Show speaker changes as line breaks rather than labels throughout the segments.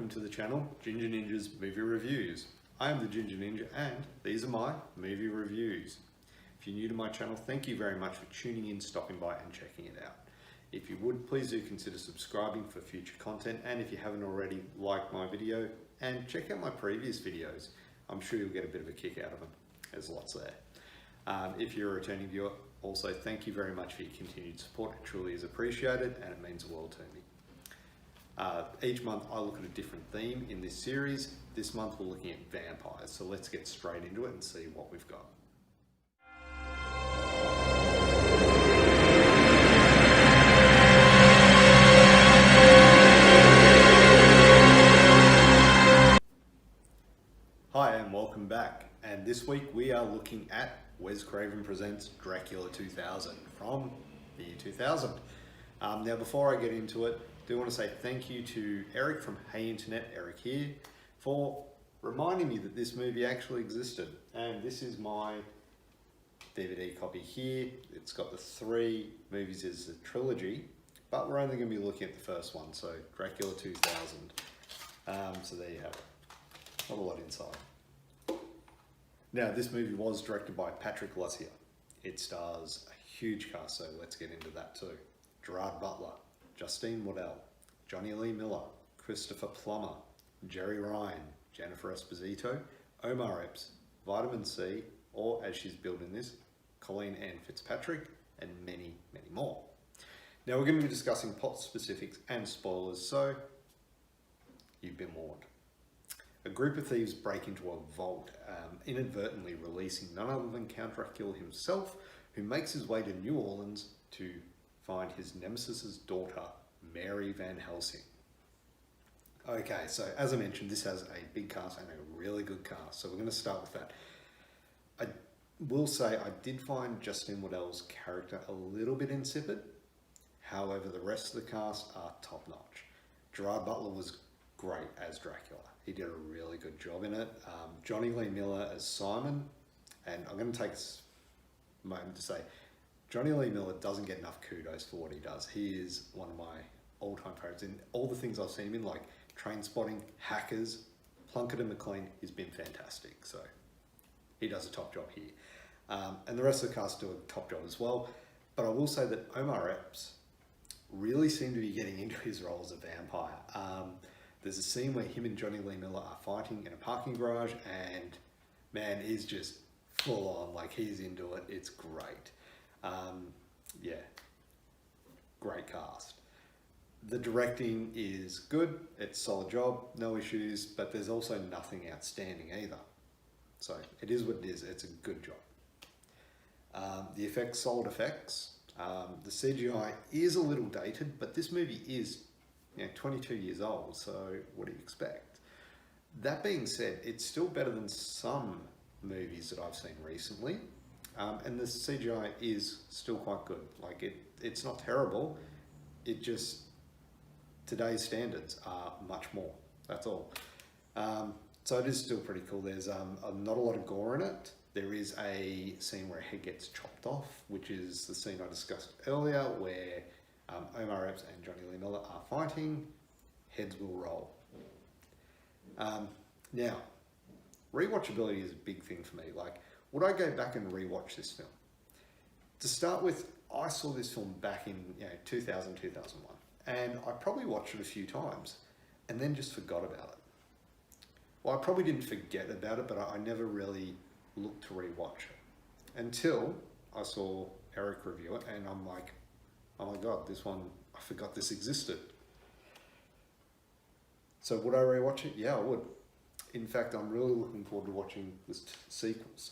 to the channel, Ginger Ninja's Movie Reviews. I am the Ginger Ninja and these are my movie reviews. If you're new to my channel, thank you very much for tuning in, stopping by and checking it out. If you would, please do consider subscribing for future content, and if you haven't already, like my video and check out my previous videos. I'm sure you'll get a bit of a kick out of them. There's lots there. If you're a returning viewer, also thank you very much for your continued support. It truly is appreciated and it means the world to me. Each month I look at a different theme in this series. This month we're looking at vampires, so let's get straight into it and see what we've got. Hi and welcome back, and this week we are looking at Wes Craven Presents Dracula 2000 from the year 2000. Now before I get into it, I do want to say thank you to Eric from Hey Internet, Eric here, for reminding me that this movie actually existed. And this is my DVD copy here. It's got the 3 movies as a trilogy, but we're only going to be looking at the first one, so Dracula 2000. So there you have it. Not a lot inside. Now, this movie was directed by Patrick Lussier. It stars a huge cast, so let's get into that too. Gerard Butler, Justine Waddell, Johnny Lee Miller, Christopher Plummer, Jerry Ryan, Jennifer Esposito, Omar Epps, Vitamin C, or as she's billed in this, Colleen Ann Fitzpatrick, and many, many more. Now we're going to be discussing plot specifics and spoilers, so you've been warned. A group of thieves break into a vault, inadvertently releasing none other than Count Dracula himself, who makes his way to New Orleans to find his nemesis's daughter, Mary Van Helsing. Okay, so as I mentioned, this has a big cast and a really good cast, so we're going to start with that. I will say I did find Justine Waddell's character a little bit insipid. However, the rest of the cast are top-notch. Gerard Butler was great as Dracula. He did a really good job in it. Johnny Lee Miller as Simon, and I'm going to take a moment to say, Johnny Lee Miller doesn't get enough kudos for what he does. He is one of my all-time favorites in all the things I've seen him in, like Trainspotting, Hackers, Plunkett and McLean. He's been fantastic, so he does a top job here. And the rest of the cast do a top job as well. But I will say that Omar Epps really seemed to be getting into his role as a vampire. There's a scene where him and Johnny Lee Miller are fighting in a parking garage, and man, he's just full on, like he's into it. It's great. Yeah, great cast. The directing is good. It's a solid job, no issues, but there's also nothing outstanding either. So it is what it is. It's a good job. The effects, solid effects. The CGI is a little dated, but this movie is 22 years old, so what do you expect? That being said, it's still better than some movies that I've seen recently, and the CGI is still quite good. Like it's not terrible, it just, today's standards are much more, that's all. So it is still pretty cool. There's not a lot of gore in it. There is a scene where a head gets chopped off, which is the scene I discussed earlier, where Omar Epps and Johnny Lee Miller are fighting. Heads will roll. Now, rewatchability is a big thing for me. Like, would I go back and rewatch this film? To start with, I saw this film back in 2000, 2001, and I probably watched it a few times and then just forgot about it. Well, I probably didn't forget about it, but I never really looked to rewatch it until I saw Eric review it, and I'm like, oh my God, this one, I forgot this existed. So would I rewatch it? Yeah, I would. In fact, I'm really looking forward to watching the sequels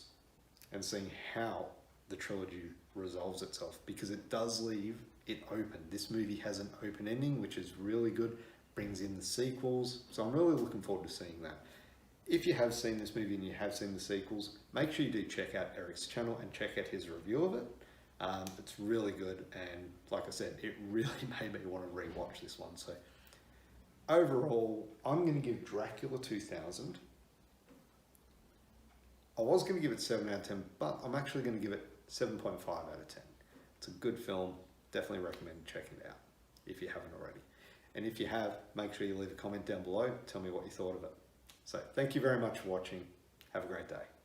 and seeing how the trilogy resolves itself, because it does leave it open. This movie has an open ending, which is really good, brings in the sequels. So I'm really looking forward to seeing that. If you have seen this movie and you have seen the sequels, make sure you do check out Eric's channel and check out his review of it. It's really good, and like I said, it really made me want to rewatch this one. So overall, I'm going to give Dracula 2000. I was going to give it 7 out of 10, but I'm actually going to give it 7.5 out of 10. It's a good film. Definitely recommend checking it out if you haven't already. And if you have, make sure you leave a comment down below. Tell me what you thought of it. So thank you very much for watching. Have a great day.